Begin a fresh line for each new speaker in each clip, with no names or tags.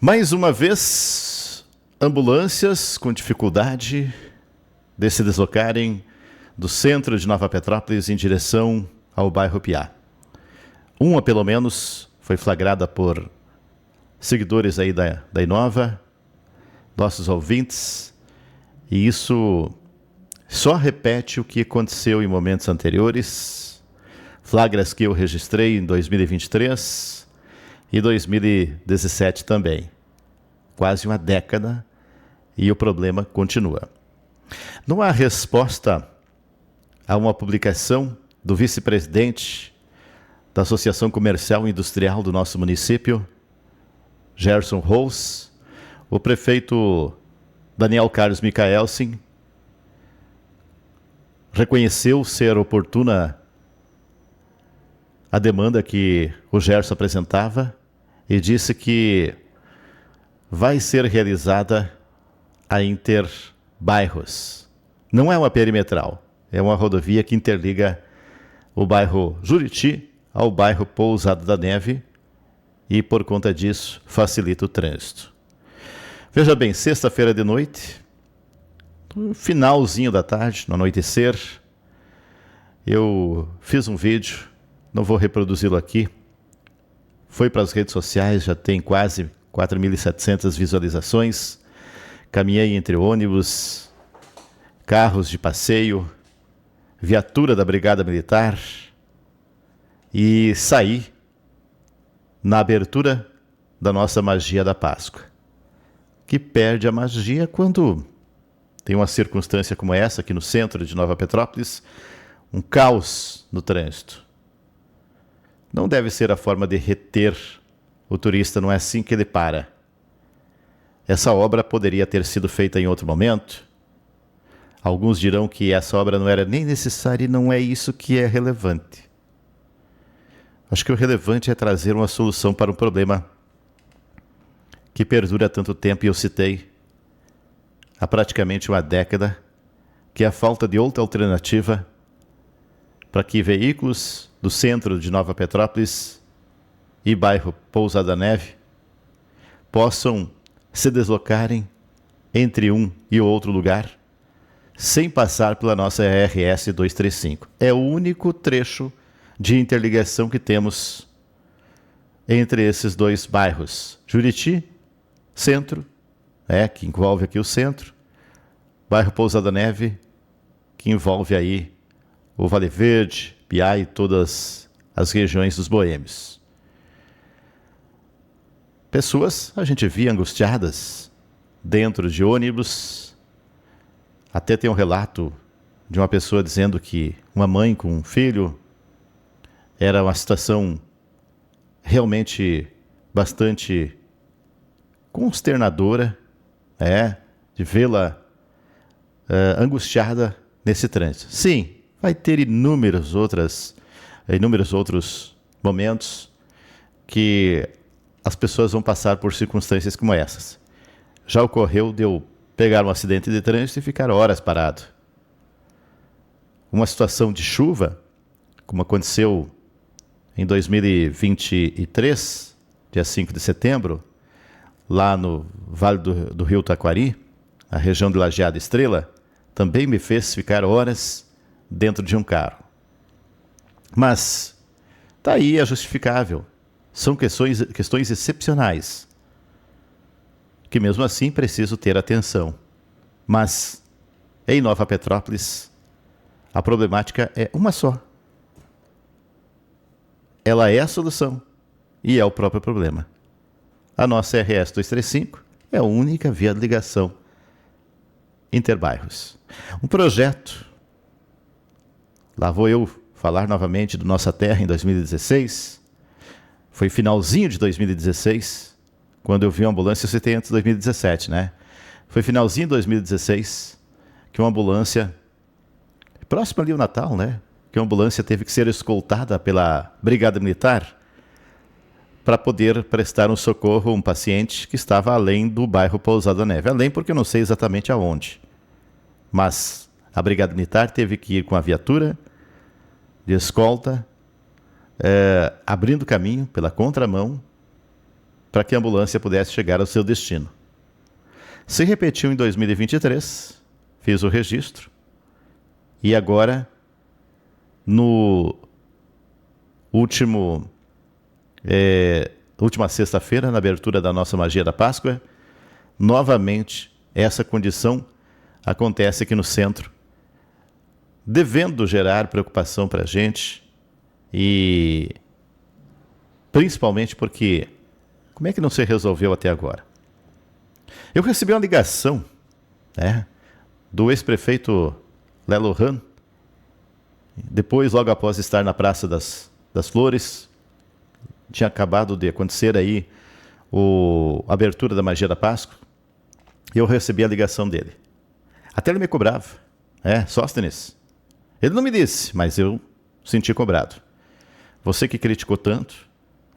Mais uma vez, ambulâncias com dificuldade de se deslocarem do centro de Nova Petrópolis em direção ao bairro Piá. Uma, pelo menos, foi flagrada por seguidores aí da Inova, nossos ouvintes, e isso só repete o que aconteceu em momentos anteriores, flagras que eu registrei em 2023 e 2017 também. Quase uma década e o problema continua. Não há resposta a uma publicação do vice-presidente da Associação Comercial e Industrial do nosso município, Gerson Rose, o prefeito Daniel Carlos Micaelsen reconheceu ser oportuna a demanda que o Gerson apresentava e disse que vai ser realizada a interbairros. Não é uma perimetral, é uma rodovia que interliga o bairro Juriti ao bairro Pousada da Neve e, por conta disso, facilita o trânsito. Veja bem, sexta-feira de noite, no finalzinho da tarde, no anoitecer, eu fiz um vídeo, não vou reproduzi-lo aqui, foi para as redes sociais, já tem quase 4.700 visualizações, caminhei entre ônibus, carros de passeio, viatura da Brigada Militar e saí na abertura da nossa magia da Páscoa, que perde a magia quando tem uma circunstância como essa aqui no centro de Nova Petrópolis, um caos no trânsito. Não deve ser a forma de reter o turista, não é assim que ele para. Essa obra poderia ter sido feita em outro momento. Alguns dirão que essa obra não era nem necessária e não é isso que é relevante. Acho que o relevante é trazer uma solução para um problema que perdura há tanto tempo, e eu citei há praticamente uma década, que é a falta de outra alternativa para que veículos do centro de Nova Petrópolis e bairro Pousada da Neve possam se deslocarem entre um e outro lugar sem passar pela nossa RS 235. É o único trecho de interligação que temos entre esses dois bairros. Juriti, centro, que envolve aqui o centro, bairro Pousada da Neve, que envolve aí o Vale Verde, Piá e todas as regiões dos boêmios. Pessoas a gente via angustiadas dentro de ônibus. Até tem um relato de uma pessoa dizendo que uma mãe com um filho era uma situação realmente bastante consternadora, de vê-la angustiada nesse trânsito. Sim, vai ter inúmeros outros momentos que as pessoas vão passar por circunstâncias como essas. Já ocorreu de eu pegar um acidente de trânsito e ficar horas parado. Uma situação de chuva, como aconteceu em 2023, dia 5 de setembro, lá no Vale do Rio Taquari, a região de Lajeado Estrela, também me fez ficar horas dentro de um carro. Mas está aí, é justificável. São questões excepcionais, que mesmo assim preciso ter atenção. Mas em Nova Petrópolis, a problemática é uma só. Ela é a solução e é o próprio problema. A nossa RS 235 é a única via de ligação interbairros. Um projeto, lá vou eu falar novamente do Nossa Terra em 2016, foi finalzinho de 2016, quando eu vi uma ambulância, eu citei antes de 2017, né? Foi finalzinho de 2016 que uma ambulância, próximo ali ao Natal, né? Que a ambulância teve que ser escoltada pela Brigada Militar para poder prestar um socorro a um paciente que estava além do bairro Pousada da Neve. Além porque eu não sei exatamente aonde. Mas a Brigada Militar teve que ir com a viatura de escolta, abrindo caminho pela contramão para que a ambulância pudesse chegar ao seu destino. Se repetiu em 2023, fiz o registro, e agora, no última sexta-feira, na abertura da nossa Magia da Páscoa, novamente essa condição acontece aqui no centro, devendo gerar preocupação para a gente, e principalmente porque, como é que não se resolveu até agora? Eu recebi uma ligação, do ex-prefeito Lelo Han, depois, logo após estar na Praça das Flores, tinha acabado de acontecer aí a abertura da Magia da Páscoa, e eu recebi a ligação dele. Até ele me cobrava. Sóstenes. Ele não me disse, mas eu senti cobrado. Você que criticou tanto,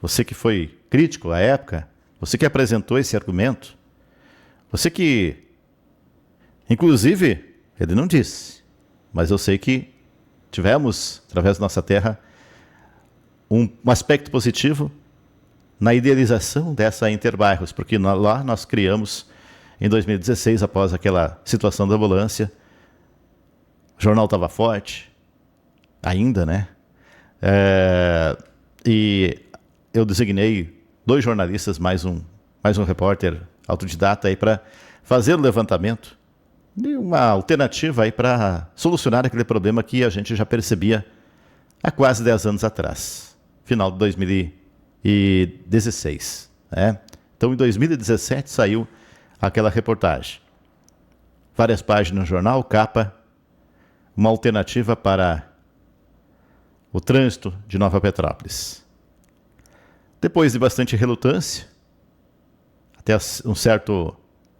você que foi crítico à época, você que apresentou esse argumento, você que, inclusive, ele não disse, mas eu sei que tivemos, através da nossa terra, um aspecto positivo na idealização dessa Interbairros, porque lá nós criamos, em 2016, após aquela situação da ambulância, o jornal estava forte, ainda, né? E eu designei 2 jornalistas, mais um repórter autodidata aí para fazer o levantamento de uma alternativa aí para solucionar aquele problema que a gente já percebia há quase 10 anos atrás, final de 2016. Então, em 2017 saiu aquela reportagem. Várias páginas no jornal, capa, uma alternativa para o trânsito de Nova Petrópolis. Depois de bastante relutância, até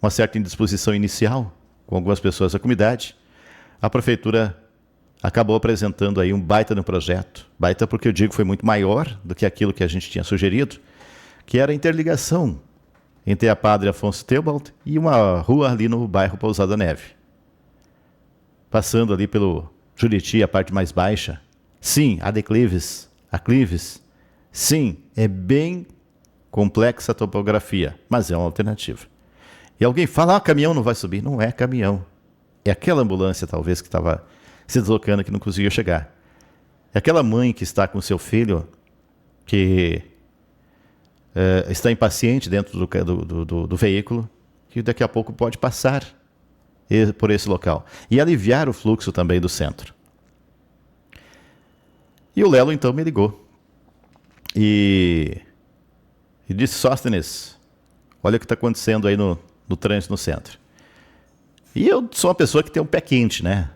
uma certa indisposição inicial com algumas pessoas da comunidade, a prefeitura acabou apresentando aí um baita no projeto. Baita porque eu digo foi muito maior do que aquilo que a gente tinha sugerido, que era a interligação entre a Padre Afonso Theobald e uma rua ali no bairro Pousada Neve. Passando ali pelo Juriti, a parte mais baixa. Sim, há declives, aclives. Sim, é bem complexa a topografia, mas é uma alternativa. E alguém fala, caminhão não vai subir. Não é caminhão. É aquela ambulância, talvez, que estava se deslocando, que não conseguiu chegar. É aquela mãe que está com seu filho, que está impaciente dentro do veículo, que daqui a pouco pode passar por esse local. E aliviar o fluxo também do centro. E o Lelo, então, me ligou. E disse, Sóstenes, olha o que está acontecendo aí no trânsito no centro. E eu sou uma pessoa que tem um pé quente, né?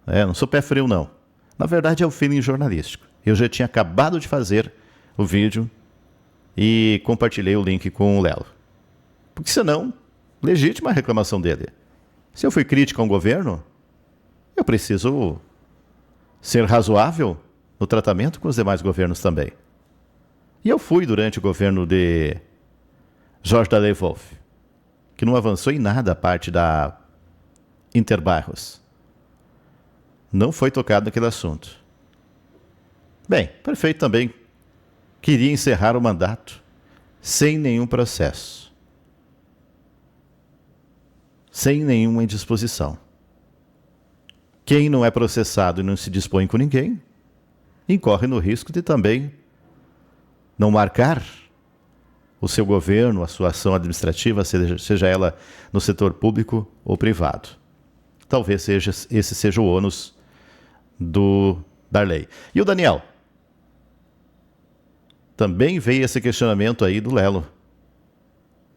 Não sou pé frio, não. Na verdade, é o feeling jornalístico. Eu já tinha acabado de fazer o vídeo e compartilhei o link com o Lelo. Porque senão, legítima a reclamação dele. Se eu fui crítico a um governo, eu preciso ser razoável no tratamento com os demais governos também. E eu fui durante o governo de Jorge Daley Wolff, que não avançou em nada a parte da Interbairros. Não foi tocado naquele assunto. Bem, o prefeito também queria encerrar o mandato sem nenhum processo, sem nenhuma indisposição. Quem não é processado e não se dispõe com ninguém, incorre no risco de também não marcar o seu governo, a sua ação administrativa, seja ela no setor público ou privado. Talvez esse seja o ônus da lei. E o Daniel? Também veio esse questionamento aí do Lelo.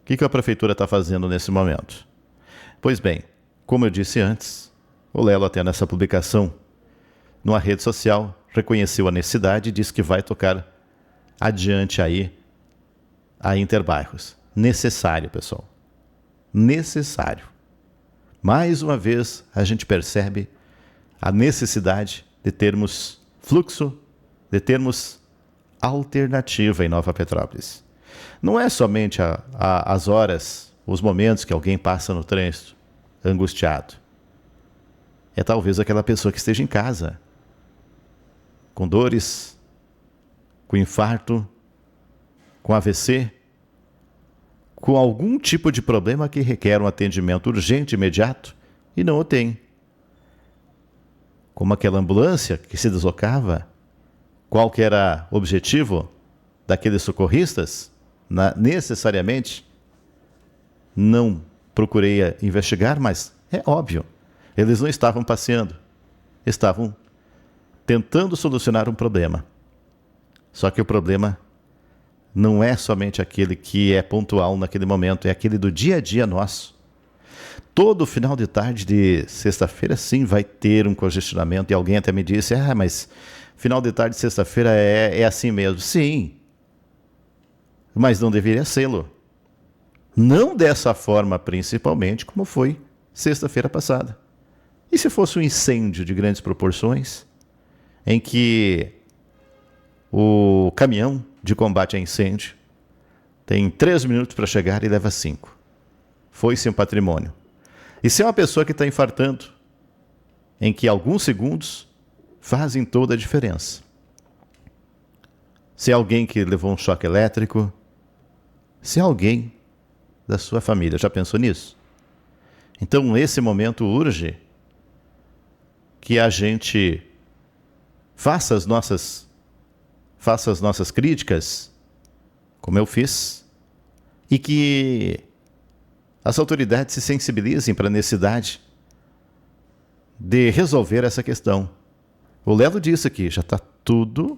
O que a prefeitura está fazendo nesse momento? Pois bem, como eu disse antes, o Lelo, até nessa publicação, numa rede social, reconheceu a necessidade e disse que vai tocar adiante aí a Interbairros. Necessário, pessoal. Necessário. Mais uma vez, a gente percebe a necessidade de termos fluxo, de termos alternativa em Nova Petrópolis. Não é somente as horas, os momentos que alguém passa no trânsito angustiado. É talvez aquela pessoa que esteja em casa, com dores, com infarto, com AVC, com algum tipo de problema que requer um atendimento urgente, imediato, e não o tem. Como aquela ambulância que se deslocava, qual que era o objetivo daqueles socorristas? Necessariamente, não procurei investigar, mas é óbvio, eles não estavam passeando, estavam tentando solucionar um problema. Só que o problema não é somente aquele que é pontual naquele momento, é aquele do dia a dia nosso. Todo final de tarde de sexta-feira, sim, vai ter um congestionamento. E alguém até me disse, mas final de tarde de sexta-feira é assim mesmo. Sim, mas não deveria ser-lo. Não dessa forma, principalmente, como foi sexta-feira passada. E se fosse um incêndio de grandes proporções, em que o caminhão de combate a incêndio tem 3 minutos para chegar e leva 5. Foi-se um patrimônio. E se é uma pessoa que está infartando, em que alguns segundos fazem toda a diferença. Se é alguém que levou um choque elétrico, se é alguém da sua família, já pensou nisso? Então, nesse momento, urge que a gente faça as nossas críticas, como eu fiz, e que as autoridades se sensibilizem para a necessidade de resolver essa questão. O Lelo disse aqui, já está tudo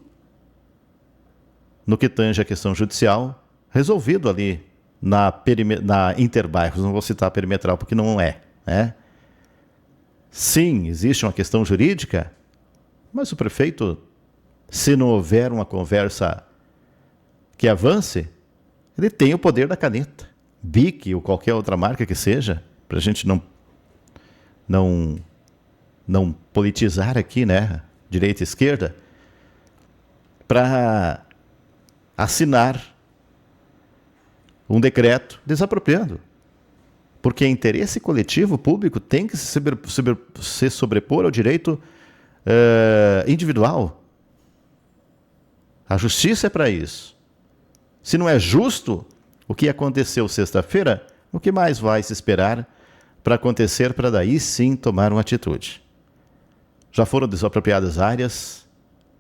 no que tange a questão judicial resolvido ali na Interbairros, não vou citar a perimetral porque não é, né? Sim, existe uma questão jurídica, mas o prefeito, se não houver uma conversa que avance, ele tem o poder da caneta, BIC ou qualquer outra marca que seja, para a gente não politizar aqui, né, direita e esquerda, para assinar um decreto desapropriando. Porque interesse coletivo público tem que se sobrepor ao direito individual. A justiça é para isso. Se não é justo o que aconteceu sexta-feira, o que mais vai se esperar para acontecer para daí sim tomar uma atitude? Já foram desapropriadas áreas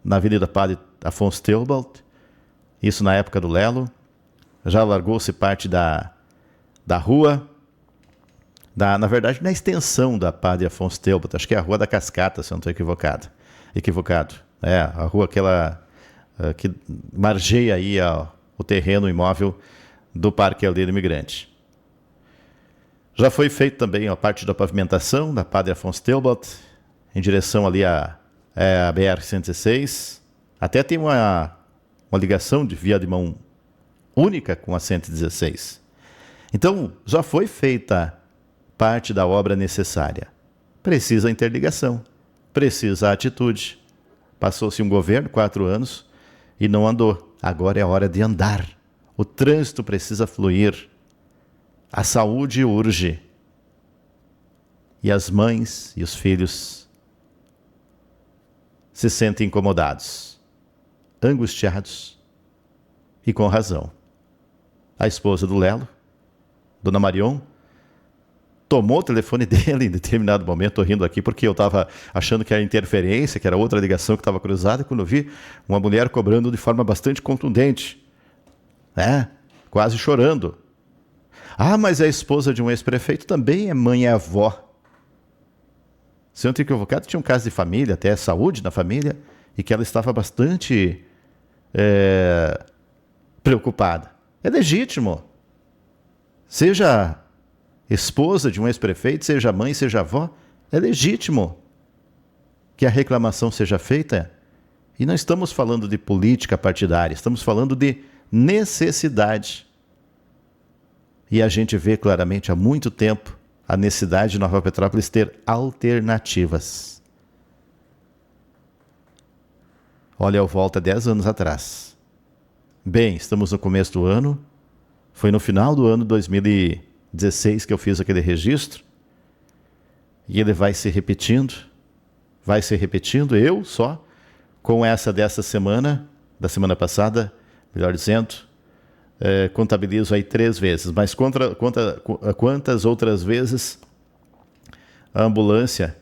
na Avenida Padre Afonso Teobald, isso na época do Lelo. Já largou-se parte da rua, na verdade, na extensão da Padre Afonso Teobald, acho que é a Rua da Cascata, se eu não estou equivocado. É, a rua que margeia aí o terreno imóvel do Parque Aldeia Imigrante. Já foi feito também a parte da pavimentação da Padre Afonso Teobald, em direção ali à BR-116. Até tem uma ligação de via de mão única com a 116. Então, já foi feita parte da obra necessária. Precisa a interligação, precisa a atitude. Passou-se um governo, 4 anos, e não andou. Agora é hora de andar. O trânsito precisa fluir. A saúde urge. E as mães e os filhos se sentem incomodados, angustiados e com razão. A esposa do Lelo, Dona Marion, tomou o telefone dele em determinado momento, estou rindo aqui porque eu estava achando que era interferência, que era outra ligação que estava cruzada, e quando eu vi uma mulher cobrando de forma bastante contundente, né? Quase chorando. Mas a esposa de um ex-prefeito também é mãe e avó. Se eu não estou equivocado, tinha um caso de família, até saúde na família, e que ela estava bastante preocupada. É legítimo. Seja esposa de um ex-prefeito, seja mãe, seja avó, é legítimo que a reclamação seja feita. E não estamos falando de política partidária, estamos falando de necessidade. E a gente vê claramente há muito tempo a necessidade de Nova Petrópolis ter alternativas. Olha, eu volto a 10 anos atrás. Bem, estamos no começo do ano, foi no final do ano 2016 que eu fiz aquele registro, e ele vai se repetindo, eu só, com essa dessa semana, da semana passada, melhor dizendo, contabilizo aí 3 vezes. Mas quantas outras vezes a ambulância,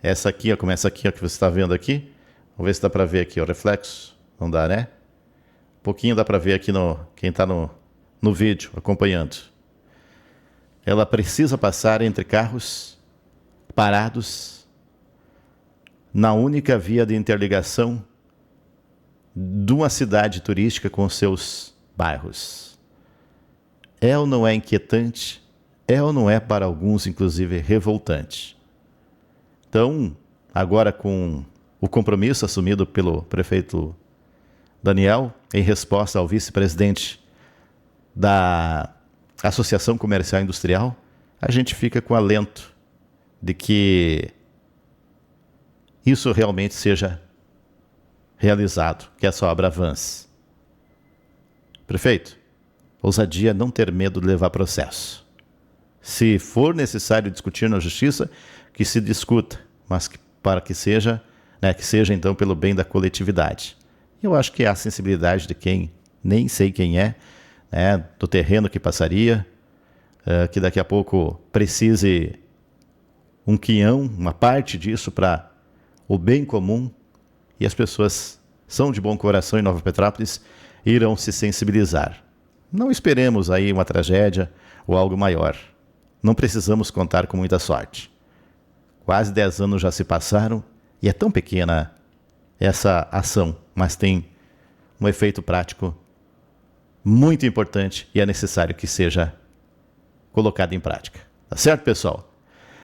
essa aqui, ó, começa aqui, ó, que você está vendo aqui. Vamos ver se dá para ver aqui o reflexo. Não dá, né? Um pouquinho dá para ver aqui quem está no vídeo acompanhando. Ela precisa passar entre carros parados na única via de interligação de uma cidade turística com seus bairros. É ou não é inquietante? É ou não é para alguns, inclusive, revoltante? Então, agora com o compromisso assumido pelo prefeito Daniel, em resposta ao vice-presidente da Associação Comercial e Industrial, a gente fica com alento de que isso realmente seja realizado, que essa obra avance. Prefeito, ousadia não ter medo de levar processo. Se for necessário discutir na justiça, que se discuta, mas para que seja então pelo bem da coletividade. Eu acho que há a sensibilidade de quem, nem sei quem é, do terreno que passaria, que daqui a pouco precise um quinhão, uma parte disso para o bem comum, e as pessoas são de bom coração em Nova Petrópolis e irão se sensibilizar. Não esperemos aí uma tragédia ou algo maior. Não precisamos contar com muita sorte. Quase 10 anos já se passaram e é tão pequena essa ação, mas tem um efeito prático muito importante e é necessário que seja colocado em prática. Tá certo, pessoal?